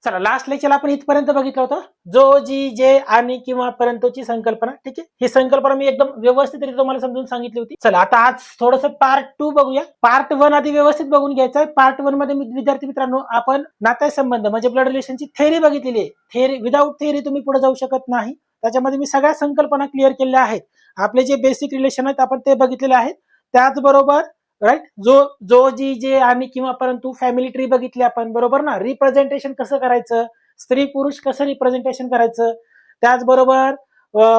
चला last lecture आपण इथपर्यंत बघितलं होतं, जो जी जे आणि किंवा परंतुची संकल्पना. ठीक आहे, ही संकल्पना मी एकदम व्यवस्थित तुम्हाला समजून सांगितली होती. चला आता आज थोडस पार्ट 2 बघूया. पार्ट 1 आधी व्यवस्थित बघून घ्यायचं आहे. पार्ट 1 मध्ये विद्यार्थी मित्रांनो आपण नातेसंबंध म्हणजे ब्लड रिलेशनची थेअरी बघितलेली आहे. थेअरी विदाऊट थेअरी तुम्ही पुढे जाऊ शकत नाही. त्याच्यामध्ये मी सगळ्या संकल्पना क्लिअर केलेल्या आहेत. आपले जे बेसिक रिलेशन आहेत आपण ते बघितलेले आहेत. त्याचबरोबर राईट, जो जी जे आणि किंवा परंतु फॅमिली ट्री बघितली आपण, बरोबर ना. रिप्रेझेंटेशन कसं करायचं, स्त्री पुरुष कसं रिप्रेझेंटेशन करायचं, त्याचबरोबर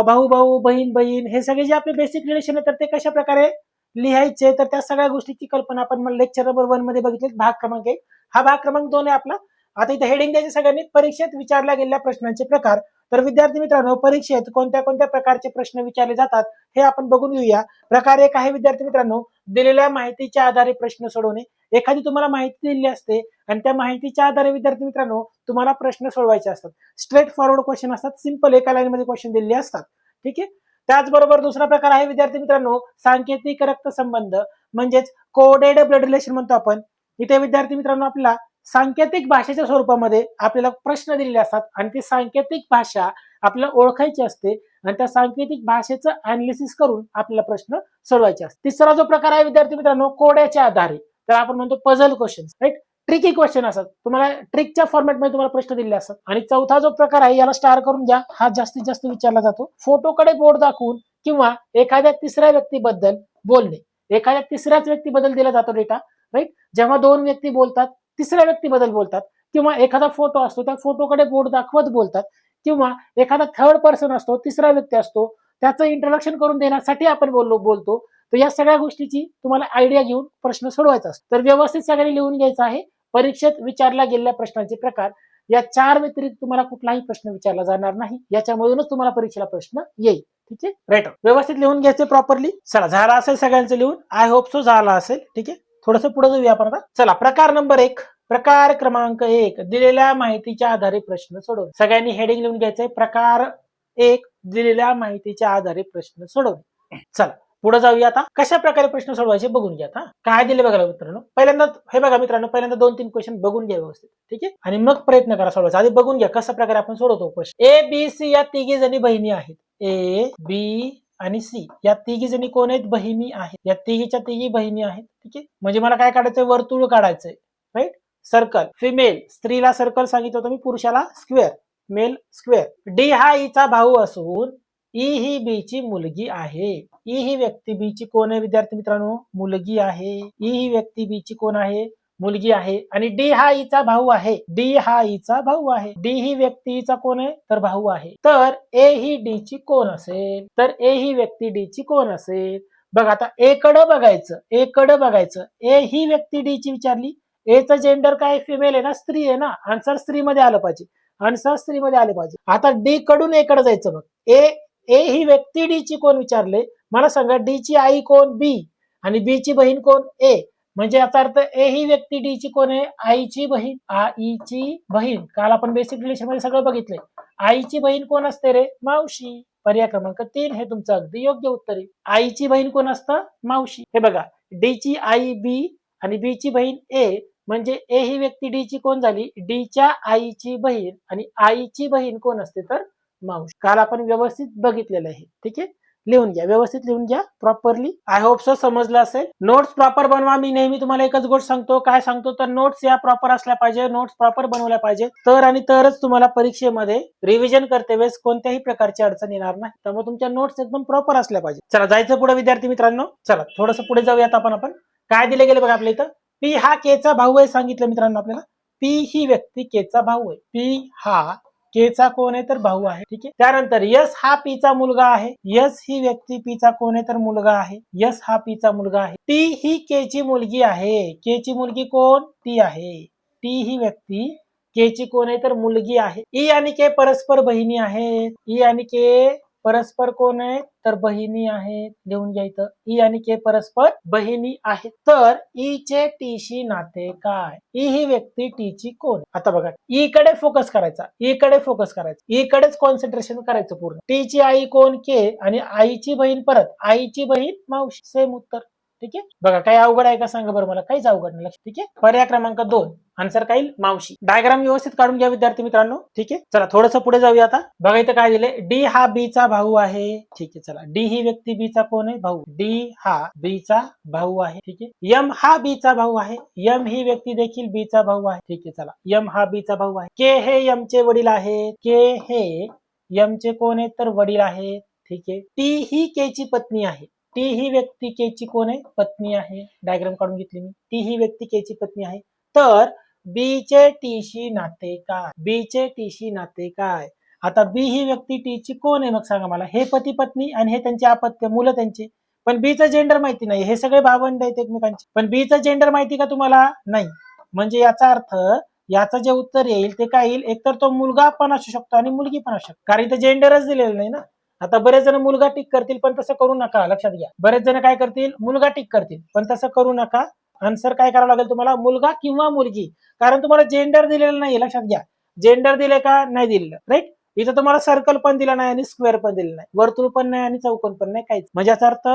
भाऊ भाऊ बहीण बहीण, हे सगळे जे आपले बेसिक रिलेशन आहेत तर ते कशा प्रकारे लिहायचे, तर त्या सगळ्या गोष्टीची कल्पना आपण लेक्चर नंबर 1 मध्ये बघितली. भाग क्रमांक 1. हा भाग क्रमांक 2 आहे आपला. आता इथे हेडिंग द्यायचे सगळ्यांनी, परीक्षेत विचारल्या गेलेल्या प्रश्नांचे प्रकार. तर विद्यार्थी मित्रांनो परीक्षेत कोणत्या कोणत्या प्रकारचे प्रश्न विचारले जातात हे आपण बघून घेऊया. प्रकार एक आहे विद्यार्थी मित्रांनो, दिलेल्या माहितीच्या आधारे प्रश्न सोडवणे. एखादी तुम्हाला माहिती दिलेली असते आणि त्या माहितीच्या आधारे विद्यार्थी मित्रांनो तुम्हाला प्रश्न सोडवायचे असतात. स्ट्रेट फॉरवर्ड क्वेश्चन असतात, सिंपल एका लाईन मध्ये क्वेश्चन दिलेले असतात. ठीक आहे. त्याचबरोबर दुसरा प्रकार आहे विद्यार्थी मित्रांनो सांकेतिक रक्तसंबंध, म्हणजेच कोडेड ब्लड रिलेशन म्हणतो आपण. इथे विद्यार्थी मित्रांनो आपल्याला सांकेतिक भाषेच्या स्वरूपामध्ये आपल्याला प्रश्न दिलेले असतात आणि ती सांकेतिक भाषा आपल्याला ओळखायची असते आणि त्या सांकेतिक भाषेचं अनालिसिस करून आपल्याला प्रश्न सोडवायचे असतात. तिसरा जो प्रकार आहे विद्यार्थी मित्रांनो कोड्याच्या आधारे, तर आपण म्हणतो puzzle question, right. Tricky question असतात, तुम्हाला ट्रिकच्या फॉर्मॅटमध्ये तुम्हाला प्रश्न दिलेले असतात. आणि चौथा जो प्रकार आहे याला स्टार करून घ्या, हा जास्तीत जास्त विचारला जातो. फोटोकडे बोट दाखवून किंवा एखाद्या तिसऱ्या व्यक्तीबद्दल बोलणे. एखाद्या तिसऱ्याच व्यक्तीबद्दल दिला जातो डेटा, राईट. जेव्हा दोन व्यक्ती बोलतात तिसऱ्या व्यक्तीबद्दल बोलतात किंवा एखादा फोटो असतो त्या फोटोकडे बोट दाखवत बोलतात किंवा एखादा थर्ड पर्सन असतो, तिसरा व्यक्ती असतो, त्याचं इंट्रोडक्शन करून देण्यासाठी आपण बोलतो. तर या सगळ्या गोष्टीची तुम्हाला आयडिया घेऊन प्रश्न सोडवायचा असतो. तर व्यवस्थित सगळ्यांनी लिहून घ्यायचं आहे. परीक्षेत विचारल्या गेलेल्या प्रश्नांचे प्रकार, या 4 व्यतिरिक्त तुम्हाला कुठलाही प्रश्न विचारला जाणार नाही. याच्यामधूनच तुम्हाला परीक्षेला प्रश्न येईल. ठीक आहे, राईट. व्यवस्थित लिहून घ्यायचे प्रॉपरली. चला झाला असेल सगळ्यांचं लिहून, आय होप सो झाला असेल. ठीक आहे, थोडस पुढे जाऊया आपण आता. चला प्रकार नंबर 1. प्रकार क्रमांक 1, दिलेल्या माहितीच्या आधारे प्रश्न सोडवणे. सगळ्यांनी हेडिंग लिहून घ्यायचंय, प्रकार 1, दिलेल्या माहितीच्या आधारे प्रश्न सोडवणे. चला पुढे जाऊया आता. कशा प्रकारे प्रश्न सोडवायचे बघून घ्या. काय दिले बघा मित्रांनो. पहिल्यांदा हे बघा मित्रांनो, पहिल्यांदा 2-3 क्वेश्चन बघून घ्या व्यवस्थित. ठीक आहे, आणि मग प्रयत्न करा सोडवायचा. आधी बघून घ्या कशा प्रकारे आपण सोडवतो क्वेश्चन. ए बी सी या तिघी जणी बहिणी आहेत. ए बी आणि सी या तिघी जणी कोण आहेत, बहिणी आहेत. या तिघीच्या तिघी बहिणी आहेत. ठीक आहे, म्हणजे मला काय काढायचंय, वर्तुळ काढायचंय, राईट. सर्कल, फिमेल, स्त्रीला सर्कल सांगितलं होतं मी, पुरुषाला स्क्वेअर, मेल स्क्वेअर. डी हा ईचा भाऊ असून ई ही बी ची मुलगी आहे. ई ही व्यक्ती बी ची कोण आहे विद्यार्थी मित्रांनो, मुलगी आहे. ई ही व्यक्ती बी ची कोण आहे, मुलगी आहे. आणि डी हा ईचा भाऊ आहे. डी हा ईचा भाऊ आहे. डी ही व्यक्ती ईचा कोण आहे, तर भाऊ आहे. तर ए ही डी ची कोण असेल, तर ए ही व्यक्ती डी ची कोण असेल. बघा आता ए कडे बघायचं, ए कडे बघायचं. ए ही व्यक्ती डी ची विचारली, एचं जेंडर काय, फिमेल आहे ना, स्त्री आहे ना, आन्सर स्त्री मध्ये आलं पाहिजे, आन्सर स्त्री मध्ये आले पाहिजे. आता डी कडून ए कडे जायचं. मग ए ही व्यक्ती डी ची कोण विचारले, मला सांगा डी ची आई कोण, बी, आणि बी ची बहीण कोण, ए. म्हणजे याचा अर्थ ए ही व्यक्ती डी ची कोण आहे, आईची बहीण. आईची बहीण, काल आपण बेसिक रिलेशन मध्ये सगळं बघितलंय. आईची बहीण कोण असते रे, मावशी. पर्याय क्रमांक 3 हे तुमचं अगदी योग्य उत्तर आहे. आईची बहीण कोण असतं, मावशी. हे बघा, डी ची आई बी आणि बी ची बहीण ए, म्हणजे ए ही व्यक्ती डी ची कोण झाली, डी च्या आईची बहीण, आणि आईची बहीण कोण असते, तर मावशी. काल आपण व्यवस्थित बघितलेलं आहे. ठीक आहे, लिहून घ्या, व्यवस्थित लिहून घ्या प्रॉपरली. आय होप सो समजलं असेल. नोट्स प्रॉपर बनवा. मी नेहमी तुम्हाला एकच गोष्ट सांगतो, काय सांगतो, तर नोट्स या प्रॉपर असल्या पाहिजे, नोट्स प्रॉपर बनवल्या पाहिजे, तर आणि तरच तुम्हाला परीक्षेमध्ये रिव्हिजन करते वेळेस कोणत्याही प्रकारची अडचण येणार नाही. त्यामुळे तुमच्या नोट्स एकदम प्रॉपर असल्या पाहिजे. चला जायचं पुढे विद्यार्थी मित्रांनो. चला थोडंसं पुढे जाऊयात आपण काय दिले गेले बघा आपल्या इथं. पी हा केचा भाऊ आहे सांगितलं मित्रांनो आपल्याला. पी ही व्यक्ती केचा भाऊ आहे. पी हा केचा कोण आहे, तर भाऊ आहे. ठीक आहे, त्यानंतर यस हा पीचा मुलगा आहे. यस ही व्यक्ती पीचा कोण आहे, तर मुलगा आहे. यस हा पीचा मुलगा आहे. टी ही के ची मुलगी आहे. के ची मुलगी कोण, टी आहे. टी ही व्यक्ती के ची कोण आहे, तर मुलगी आहे. ई आणि के परस्पर बहिणी आहेत. ई आणि के परस्पर कोण आहे, तर बहिणी आहेत. लिहून घ्यायचं, ई आणि के परस्पर बहिणी आहेत. तर ई चे टी शी नाते काय. ई ही व्यक्ती टी ची कोण. आता बघा, ई कडे फोकस करायचा, ई कडे फोकस करायचं, ई कडेच कॉन्सन्ट्रेशन करायचं पूर्ण. टी ची आई कोण, के, आणि आईची बहीण परत आईची बहीण मावशी. सेम उत्तर. ठीक आहे. बघा काही अवघड आहे का सांगा बरं मला, काहीच अवघड नाही. ठीक आहे. पर्याय क्रमांक 2 आन्सर काय येईल, मावशी. डायग्राम व्यवस्थित काढून घ्या विद्यार्थी मित्रांनो. ठीक आहे. चला थोडंसं पुढे जाऊया आता. बघा इथं काय दिले, डी हा बी चा भाऊ आहे. ठीक आहे. चला डी ही व्यक्ती बी चा कोण आहे, भाऊ. डी हा बी चा भाऊ आहे. ठीक आहे. एम हा बी चा भाऊ आहे. एम ही व्यक्ती देखील बी चा भाऊ आहे. ठीक आहे. चला एम हा बी चा भाऊ आहे. के हे एम चे वडील आहेत. के हे एम चे कोण आहेत, तर वडील आहेत. ठीक आहे. टी ही के ची पत्नी आहे. टी ही व्यक्ती के ची कोण आहे, पत्नी आहे. डायग्राम काढून घेतली मी. टी ही व्यक्ती के ची पत्नी आहे. तर बी चे टी शी नाते काय, बी चे टी शी नाते काय. आता बी ही व्यक्ती टी ची कोण आहे, मग सांगा मला. हे पती पत्नी आणि हे त्यांचे अपत्य, मुलं त्यांचे. पण बीचं जेंडर माहिती नाही. हे सगळे भावंड आहेत एकमेकांचे, पण बीचं जेंडर माहिती का तुम्हाला, नाही. म्हणजे याचा अर्थ, याचं जे उत्तर येईल ते काय येईल, एकतर तो मुलगा पण असू शकतो आणि मुलगी पण असू शकतो, कारण इथं जेंडरच दिलेलं नाही ना. आता बरेच जण मुलगा टिक करतील, पण तसं करू नका. लक्षात घ्या, बरेच जण काय करतील, मुलगा टिक करतील, पण तसं करू नका. आन्सर काय करावं लागेल तुम्हाला, मुलगा किंवा मुलगी, कारण तुम्हाला जेंडर दिलेलं नाही. लक्षात घ्या, जेंडर दिले का, नाही दिलेलं. राईट. इथं तुम्हाला सर्कल पण दिला नाही आणि स्क्वेअर पण दिलं नाही, वर्तुळ पण नाही आणि चौकोन पण नाही, काहीच. म्हणजे याचा अर्थ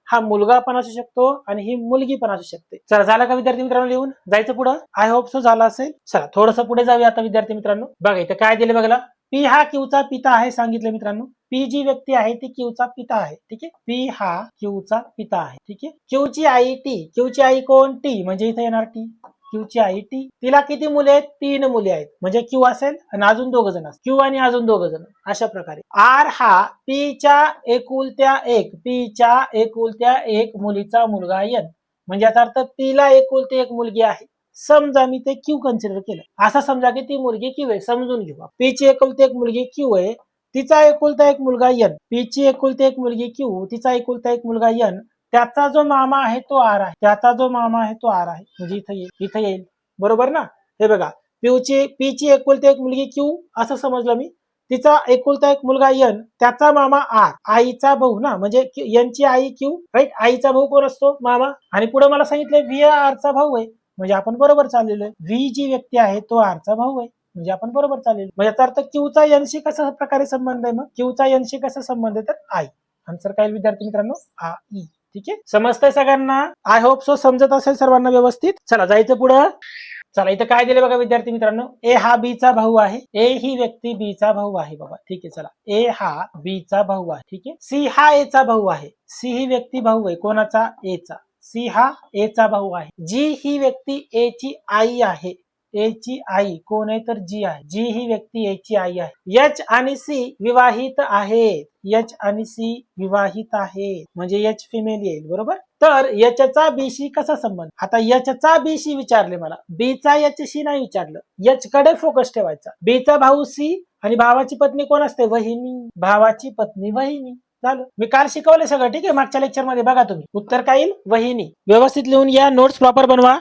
हा मुलगा पण असू शकतो आणि ही मुलगी पण असू शकते. चला झाला का विद्यार्थी मित्रांनो, लिहून जायचं पुढं. आय होप सो झाला असेल. चला थोडंसं पुढे जाऊया आता विद्यार्थी मित्रांनो. बघा इथं काय दिले बघा, पी हा क्यूचा पिता आहे सांगितलं मित्रांनो. पी जी व्यक्ती आहे ती क्यूचा पिता आहे. ठीक आहे. पी हा क्यूचा पिता आहे. ठीक आहे. क्यूची आई टी, क्यूची आई कोण, टी, म्हणजे इथे येणार टी. क्यूची I T. तिला किती मुले आहेत, 3 मुले आहेत. म्हणजे क्यू असेल आणि अजून 2 जण, क्यू आणि अजून 2 जण, अशा प्रकारे. आर हा पीच्या एकुलत्या एक, पीच्या एकुलत्या एक मुलीचा मुलगा एन. म्हणजे याचा अर्थ पीला एकुलती एक मुलगी आहे. समजा मी ते क्यू कन्सिडर केलं, असं समजा की ती मुलगी क्यू आहे, समजून घेऊ. पीची एकुलती एक मुलगी क्यू आहे, तिचा एकुलता एक मुलगा एन. पीची एकुलती एक मुलगी क्यू, तिचा एकुलता एक मुलगा एन. त्याचा जो मामा आहे तो आर आहे, त्याचा जो मामा आहे तो आर आहे. म्हणजे इथं येईल बरोबर ना. हे बघा, पीची एकुलती एक मुलगी क्यू असं समजलं मी, तिचा एकुलता एक मुलगा एन, त्याचा मामा आर, आईचा भाऊ ना, म्हणजे एनची आई क्यू. राईट. आईचा भाऊ कोण असतो, मामा. आणि पुढे मला सांगितलंय व्ही आरचा भाऊ आहे, म्हणजे आपण बरोबर चाललेलो आहे. व्ही जी व्यक्ती आहे तो आरचा भाऊ आहे, म्हणजे आपण बरोबर चाललेलो. म्हणजे याचा अर्थ क्यूचा एनशी कशा प्रकारे संबंध आहे, मग क्यूचा एनशी कसा संबंध आहे, तर आई. आन्सर काय विद्यार्थी मित्रांनो, आई. ठीक आहे. समजतंय सगळ्यांना, आय होप सो समजत असेल सर्वांना व्यवस्थित. चला जायचं पुढं. चला इथं काय दिले बघा विद्यार्थी मित्रांनो, ए हा बी चा भाऊ आहे. ए ही व्यक्ती बी चा भाऊ आहे बाबा. ठीक आहे. चला ए हा बी चा भाऊ आहे. ठीक आहे. सी हा ए चा भाऊ आहे. सी ही व्यक्ती भाऊ आहे कोणाचा, ए चा. सी हा ए चा भाऊ आहे. जी ही व्यक्ती ए ची आई आहे. ए ची आई कोण आहे, तर जी आहे. जी ही व्यक्ती ए ची आई आहे. एच आणि सी विवाहित आहेत. एच आणि सी विवाहित आहेत, म्हणजे एच फिमेल येईल बरोबर. तर एचचा बीशी कसा संबंध, आता एचचा बीशी विचारले मला, बीचा एचशी नाही विचारलं. एच कडे फोकस ठेवायचा. बीचा भाऊ सी आणि भावाची पत्नी कोण असते, वहिनी. भावाची पत्नी वहिनी. झालं, मी काल शिकवले सगळं. ठीक आहे. मागच्या लेक्चर मध्ये बघा तुम्ही, उत्तर काय येईल, वहिनी. व्यवस्थित लिहून या, नोट्स प्रॉपर बनवा.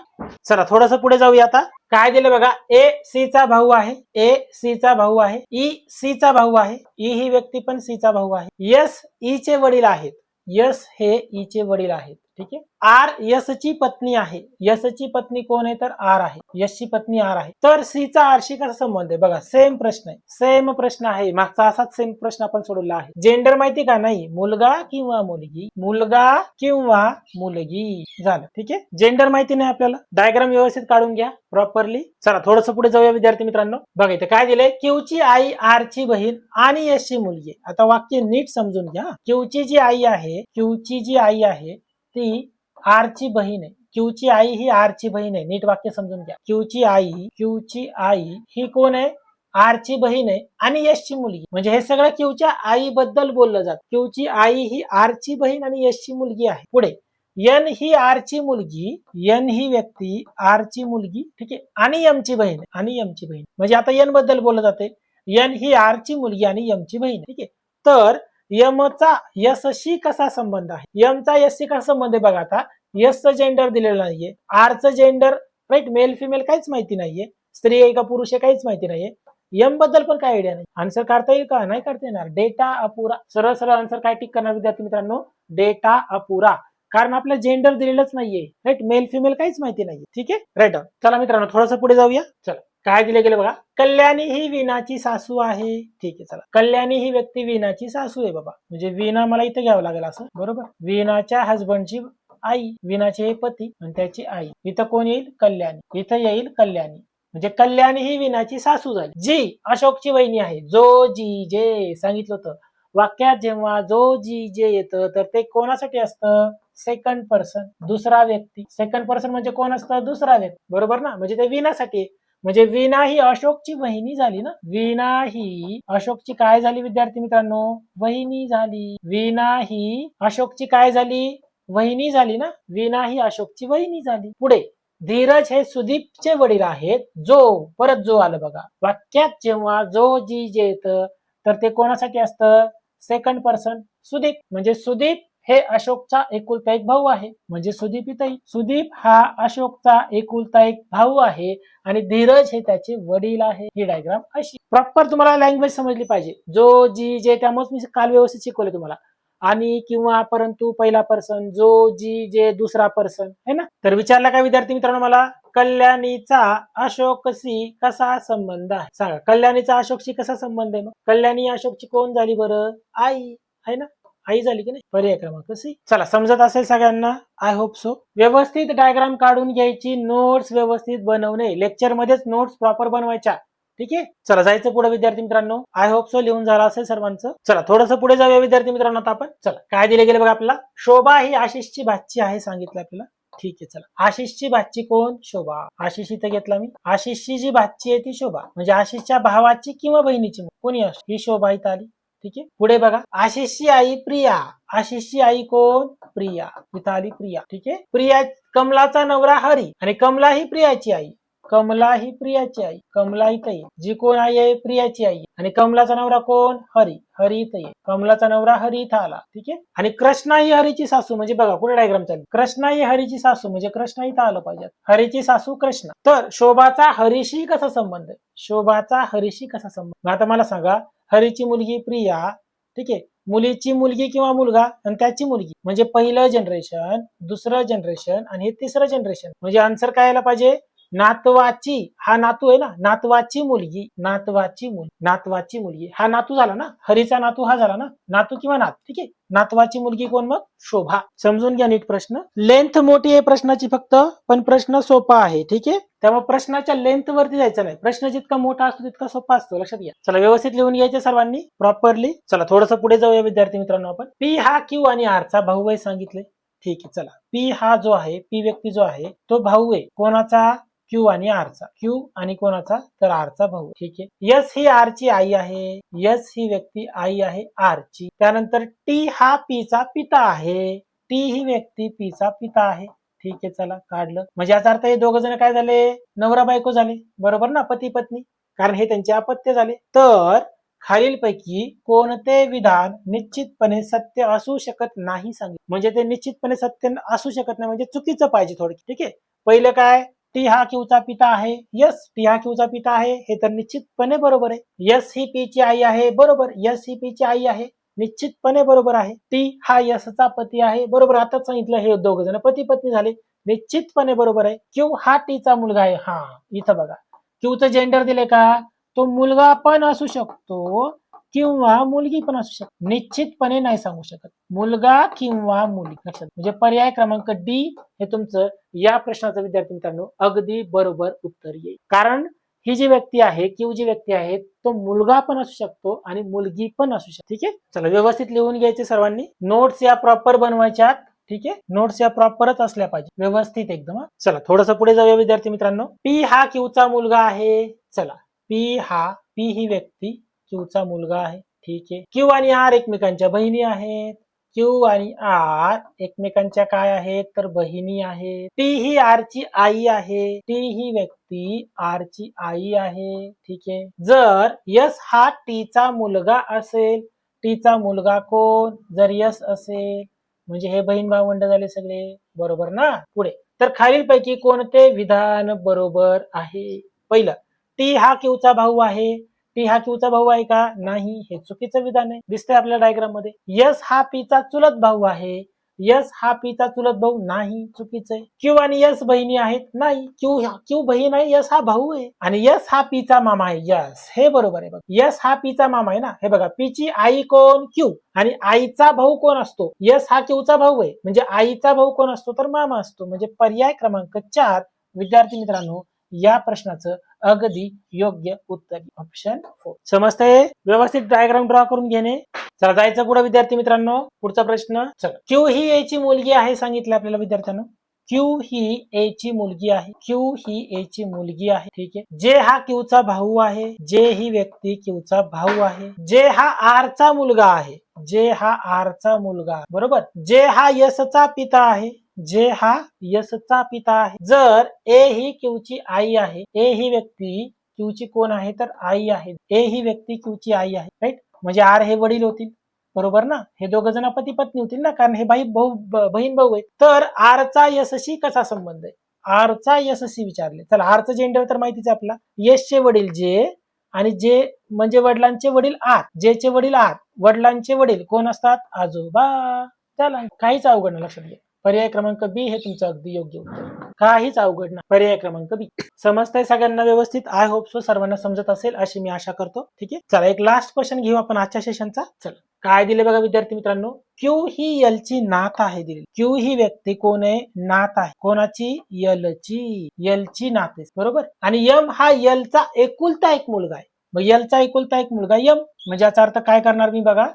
चला थोडस पुढे जाऊया आता. काय दिलं बघा, ए सी चा भाऊ आहे. ए सी चा भाऊ आहे. ई सी चा भाऊ आहे. ई ही व्यक्ती पण सी चा भाऊ आहे. एस ई चे वडील आहेत. यस हे ई चे वडील आहेत. ठीक आहे. आर यस ची पत्नी आहे. यस ची पत्नी कोण आहे, तर आर आहे. यस ची पत्नी आर आहे. तर सी चा आरशी कसा संबंध आहे, बघा सेम प्रश्न आहे. सेम प्रश्न आहे, मागचा असाच सेम प्रश्न आपण सोडवला आहे. जेंडर माहिती का, नाही, मुलगा किंवा मुलगी, मुलगा किंवा मुलगी. झालं. ठीक आहे. जेंडर माहिती नाही आपल्याला, डायग्राम व्यवस्थित काढून घ्या प्रॉपरली. चला थोडंसं पुढे जाऊया विद्यार्थी मित्रांनो. बघा इथे काय दिलंय, क्यू ची आई आर ची बहीण आणि यश ची मुलगी. आता वाक्य नीट समजून घ्या. क्यू ची जी आई आहे, क्यू ची जी आई आहे ती आर ची बहीण आहे. क्यू ची आई ही आर ची बहीण आहे. नीट वाक्य समजून घ्या. क्यू ची आई ही कोण आहे, आर ची बहीण आहे आणि यश ची मुलगी. म्हणजे हे सगळं क्यूच्या आई बद्दल बोललं जात. क्यू ची आई ही आर ची बहीण आणि यश ची मुलगी आहे. पुढे एन ही आर ची मुलगी, एन ही व्यक्ती आर ची मुलगी. ठीक आहे. आणि एम ची बहीण, आणि एम ची बहीण. म्हणजे आता एन बद्दल बोललं जाते. एन ही आर ची मुलगी आणि एम ची बहीण. ठीक आहे. तर यमचा यशशी कसा संबंध आहे, यमचा यशशी कसा संबंध आहे बघा. आता यशचं जेंडर दिलेलं नाहीये, आरचं जेंडर राईट मेल फिमेल काहीच माहिती नाहीये, स्त्री आहे का पुरुष आहे काहीच माहिती नाहीये. यम बद्दल पण काय आयडिया नाही. आन्सर काढता येईल का, नाही काढता येणार. डेटा अपुरा. सरळ सरळ आन्सर काय टिक करणार विद्यार्थी मित्रांनो, डेटा अपुरा. कारण आपलं जेंडर दिलेलंच नाहीये. राईट, मेल फिमेल काहीच माहिती नाहीये. ठीक आहे. राईट. चला मित्रांनो थोडंसं पुढे जाऊया. चला काय दिले गेले बघा, कल्याणी ही वीणाची सासू आहे. ठीक आहे. चला कल्याणी ही व्यक्ती वीणाची सासू आहे बाबा. म्हणजे वीणा मला इथे घ्यावं लागेल असं बरोबर. वीणाच्या हसबंडची आई, विनाचे हे पती आणि त्याची आई. इथं कोण येईल? कल्याणी. इथं येईल कल्याणी. म्हणजे कल्याणी ही विनाची सासू झाली, जी अशोकची वहिनी आहे. जो जी जे सांगितलं होतं वाक्यात जेव्हा जो जी जे येतं तर ते कोणासाठी असतं? सेकंड पर्सन, दुसरा व्यक्ती. सेकंड पर्सन म्हणजे कोण असतं? दुसरा व्यक्ती, बरोबर ना? म्हणजे ते विनासाठी. म्हणजे वीणा ही अशोकची वहिनी झाली ना. वीणा ही अशोकची काय झाली विद्यार्थी मित्रांनो? वहिनी झाली. वीणा ही अशोकची काय झाली? वहिनी झाली ना. वीणा ही अशोकची वहिनी झाली. पुढे धीरज हे सुदीपचे वडील आहेत. जो, परत जो आलं बघा. वाक्यात जेव्हा जो जी जे येतं तर ते कोणासाठी असतं? Second person, Sudeep. म्हणजे सुदीप हे अशोकचा एकुलता एक भाऊ आहे. म्हणजे सुदीप इथं. सुदीप हा अशोकचा एकुलता एक भाऊ आहे आणि धीरज हे त्याचे वडील आहे. ही डायग्राम अशी. प्रॉपर तुम्हाला लँग्वेज समजली पाहिजे. जो जी जे, त्यामुळे मी काल व्यवस्थित शिकवले तुम्हाला. आणि किंवा परंतु पहिला पर्सन, जो जी जे दुसरा पर्सन है ना. तर विचारला काय विद्यार्थी मित्रांनो मला? कल्याणीचा अशोकशी कसा संबंध आहे? सांगा, कल्याणीचा अशोकशी कसा संबंध आहे? मग कल्याणी अशोकची कोण झाली बरं? आई आहे ना. आई झाली की नाही? पर्याय क्रमांक सी. चला, समजत असेल सगळ्यांना? I hope so. व्यवस्थित डायग्राम काढून घ्यायची, नोट्स व्यवस्थित बनवणे. लेक्चर मध्येच नोट्स प्रॉपर बनवायच्या. ठीक आहे, चला जायचं पुढे विद्यार्थी मित्रांनो. आय होप सो लिहून झालं असेल सर्वांचं. चला थोडंसं पुढे जाऊया विद्यार्थी मित्रांनो. आता आपण चला काय दिले गेले बघा आपल्याला. शोभा ही आशिषची भाची आहे सांगितलं आपल्याला. ठीक आहे, चला आशिषची भाची कोण? शोभा. आशिष इथं घेतला मी. आशिषची जी भाची आहे ती शोभा, म्हणजे आशिषच्या भावाची किंवा बहिणीची कोणी असो, ही शोभा इथं आली. ठीक आहे, पुढे बघा. आशिषची आई प्रिया. आशिषची आई कोण? प्रिया. इथं आली प्रिया. ठीक आहे, प्रिया. कमलाचा नवरा हरी आणि कमला ही प्रियाची आई. कमला ही प्रियाची आई. कमला इथं आहे. जी कोण आई आहे? प्रियाची आई. आणि कमलाचा नवरा कोण? हरी. हरी इथं आहे. कमलाचा नवरा हरी इथं आला. ठीक आहे, आणि कृष्णा ही हरीची सासू. म्हणजे बघा पुढे डायग्राम चालली. कृष्णा ही हरीची सासू म्हणजे कृष्णा इथं आलं पाहिजे. हरीची सासू कृष्णा. तर शोभाचा हरीशी कसा संबंध आहे? शोभाचा हरीशी कसा संबंध? आता मला सांगा, हरीची मुलगी प्रिया. ठीक आहे, मुलीची मुलगी किंवा मुलगा आणि त्याची मुलगी, म्हणजे पहिलं जनरेशन, दुसरं जनरेशन आणि हे तिसरं जनरेशन. म्हणजे आन्सर काय यायला पाहिजे? नातवाची. हा नातू आहे ना. नातवाची मुलगी. नातवाची मुलगी. नातवाची मुलगी हा नातू झाला ना. हरीचा नातू हा झाला ना. नातू किंवा नात. ठीक आहे, नातवाची मुलगी कोण? मग शोभा. समजून घ्या नीट प्रश्न. लेंथ मोठी आहे प्रश्नाची फक्त, पण प्रश्न सोपा आहे. ठीक आहे, त्यामुळे प्रश्नाच्या लेंथ वरती जायचं नाही. प्रश्न जितका मोठा असतो तितका सोपा असतो, लक्षात घ्या. चला व्यवस्थित लिहून घ्यायचे सर्वांनी प्रॉपरली. चला थोडंसं पुढे जाऊया विद्यार्थी मित्रांनो. आपण पी हा क्यू आणि आर चा भाऊ आहे सांगितले. ठीक आहे, चला पी हा जो आहे, पी व्यक्ती जो आहे तो भाऊ आहे कोणाचा? क्यू आणि आर चा. क्यू आणि कोणाचा? तर आर चा भाऊ. ठीक आहे, यस ही आर ची आई आहे. यस ही व्यक्ती आई आहे आर ची. त्यानंतर टी हा पी चा पिता आहे. टी ही व्यक्ती पी चा पिता आहे. ठीक आहे, चला काढलं. म्हणजे याचा अर्थ हे दोघ जण काय झाले? नवरा बायको झाले, बरोबर ना. पती पत्नी, कारण हे त्यांचे अपत्य झाले. तर खालीलपैकी कोणते विधान निश्चितपणे सत्य असू शकत नाही सांगितले. म्हणजे ते निश्चितपणे सत्य असू शकत नाही म्हणजे चुकीचं पाहिजे थोडक्यात. ठीक आहे, पहिलं काय? टी हा क्यूचा पिता आहे. यस, टी हा क्यूचा पिता आहे, हे तर निश्चितपणे बरोबर आहे. यस ही पी ची आई आहे, बरोबर. यस ही पी ची आई आहे, निश्चितपणे बरोबर आहे. टी हा यसचा पती आहे, बरोबर. आताच सांगितलं हे दोघ जण पती पत्नी झाले, निश्चितपणे बरोबर आहे. क्यू हा टीचा मुलगा आहे. हा इथं बघा, क्यूचं जेंडर दिले का? तो मुलगा पण असू शकतो किंवा मुलगी पण असू शकते. निश्चितपणे नाही सांगू शकत, मुलगा किंवा मुलगी. लक्षात, म्हणजे पर्याय क्रमांक डी हे तुमचं या प्रश्नाचं विद्यार्थी मित्रांनो अगदी बरोबर उत्तर येईल. कारण ही जी व्यक्ती आहे, क्यू जी व्यक्ती आहे, तो मुलगा पण असू शकतो आणि मुलगी पण असू शकते. ठीक आहे, चला व्यवस्थित लिहून घ्यायचे सर्वांनी. नोट्स या प्रॉपर बनवायच्या. ठीक आहे, नोट्स या प्रॉपरच असल्या पाहिजे, व्यवस्थित एकदम. चला थोडंसं पुढे जाऊया विद्यार्थी मित्रांनो. पी हा क्यूचा मुलगा आहे. चला, पी ही व्यक्ती क्यूचा मुलगा आहे. ठीक आहे, क्यू आणि आर एकमेकांच्या बहिणी आहेत. क्यू आणि आर एकमेकांच्या काय आहेत? तर बहिणी आहेत. टी ही आर ची आई आहे. टी ही व्यक्ती आर ची आई आहे. ठीक आहे, जर यस हा टीचा मुलगा असेल, टीचा मुलगा कोण? जर यस असेल म्हणजे हे बहीण भावंड झाले सगळे, बरोबर ना. पुढे, तर खालीलपैकी कोणते विधान बरोबर आहे? पहिलं, टी हा क्यूचा भाऊ आहे. टी हा क्यूचा भाऊ आहे का? नाही, हे चुकीचं विधान आहे, दिसतंय आपल्या डायग्राम मध्ये. यस हा पीचा चुलत भाऊ आहे. यस हा पीचा चुलत भाऊ नाही, चुकीचं आहे. क्यू आणि यस बहिणी आहेत नाही, क्यू बहीण आहे, यस हा भाऊ आहे. आणि यस हा पीचा मामा आहे, यस हे बरोबर आहे. यस हा पीचा मामा आहे ना. हे बघा पीची आई कोण, क्यू, आणि आईचा भाऊ कोण असतो, यस हा क्यूचा भाऊ आहे, म्हणजे आईचा भाऊ कोण असतो तर मामा असतो. म्हणजे पर्याय क्रमांक 4 विद्यार्थी मित्रांनो या प्रश्नाचं अगदी योग्य उत्तर ऑप्शन 4. समजतंय? व्यवस्थित डायग्राम ड्रॉ करून घेणे. चला जायचं पुढे विद्यार्थी मित्रांनो. पुढचा प्रश्न, चला क्यू ही ए ची मुलगी आहे सांगितलं आपल्याला विद्यार्थ्यांनो. क्यू ही ए ची मुलगी आहे, क्यू ही ए ची मुलगी आहे, ठीक आहे. जे हा क्यूचा भाऊ आहे, जे ही व्यक्ती क्यूचा भाऊ आहे. जे हा आर चा मुलगा आहे, जे हा आर चा मुलगा, बरोबर. जे हा यसचा पिता आहे, जे हा यसचा पिता आहे. जर ए ही क्यूची आई आहे, ए ही व्यक्ती क्यूची कोण आहे तर आई आहे, ए ही व्यक्ती क्यूची आई आहे, राईट. म्हणजे आर हे वडील होतील, बरोबर ना. हे दोघ जण पती पत्नी होतील ना, कारण हे बहीण भाऊ आहे. तर आर चा यशशी कसा संबंध आहे, आर चा यशशी विचारले. चला आरचं जेंडर तर माहितीच आपला, यशचे वडील जे, आणि जे म्हणजे वडिलांचे वडील आर, जेचे वडील आर, वडिलांचे वडील कोण असतात आजोबा. चला काहीच अवघड नाही, लक्षात घ्या. पर्याय क्रमांक बी हे तुमचं अगदी योग्य उत्तर, काहीच अवघड नाही. पर्याय क्रमांक बी. समजतंय सगळ्यांना व्यवस्थित? आय होप सो सर्वांना समजत असेल अशी मी आशा करतो, ठीक आहे. चला एक लास्ट क्वेश्चन घेऊ आपण आजच्या सेशनचा. चला काय दिले बघा विद्यार्थी मित्रांनो. क्यू ही यल ची नात आहे दिली. क्यू ही व्यक्ती कोण आहे, नात आहे. कोणाची, यलची नात आहे, बरोबर. आणि यम हा यलचा एकुलता एक मुलगा आहे. मग यलचा एकुलता एक मुलगा यम, म्हणजे याचा अर्थ काय करणार मी बघा,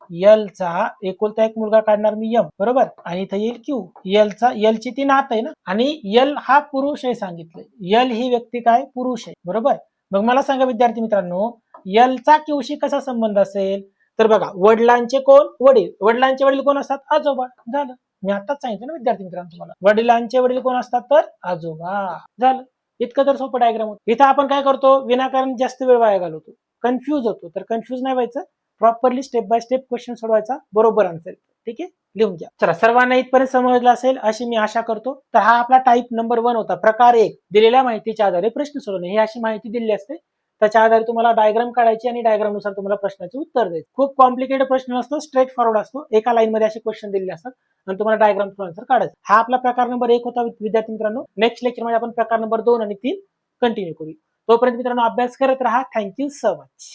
यलचा एकुलता एक मुलगा काढणार मी यम, बरोबर. आणि इथे येईल क्यू. यलची ती नात आहे ना, आणि यल हा पुरुष आहे सांगितलं. यल ही व्यक्ती काय, पुरुष आहे, बरोबर. मग मला सांगा विद्यार्थी मित्रांनो, यलचा क्यूशी कसा संबंध असेल तर बघा, वडिलांचे कोण, वडील, वडिलांचे वडील कोण असतात आजोबा. झालं, मी आताच सांगितलं ना विद्यार्थी मित्रांनो तुम्हाला, वडिलांचे वडील कोण असतात तर आजोबा. झालं, इतकं तर सोपं डायग्राम होतं. इथं आपण काय करतो, विनाकारण जास्त वेळ वाया घालवतो, कन्फ्यूज होतो. तर कन्फ्यूज नाही व्हायचं, properly step by step question सोडवायचा, बरोबर आन्सर, ठीक आहे. लिहून घ्या. चला सर्वांना इथपर्यंत समजलं असेल अशी मी आशा करतो. तर हा आपला टाईप नंबर 1 होता, प्रकार 1, दिलेल्या माहितीच्या आधारे प्रश्न सोडवणे. ही अशी माहिती दिली असते, त्याच्या आधारे तुम्हाला डायग्राम काढायची आणि डायग्राम नुसार तुम्हाला प्रश्नाचे उत्तर द्यायचे. खूप कॉम्प्लिकेटेड प्रश्न नसतो, स्ट्रेट फॉरवर्ड असतो. एका लाईन मध्ये असे क्वेश्चन दिलेले असतात आणि तुम्हाला डायग्राम थ्रू आन्सर काढायचा. हा आपला प्रकार नंबर 1 होता विद्यार्थी मित्रांनो. नेक्स्ट लेक्चर मध्ये आपण प्रकार नंबर 2 आणि 3 कंटिन्यू करू. तोपर्यंत मित्रांनो अभ्यास करत राहा. Thank you so much.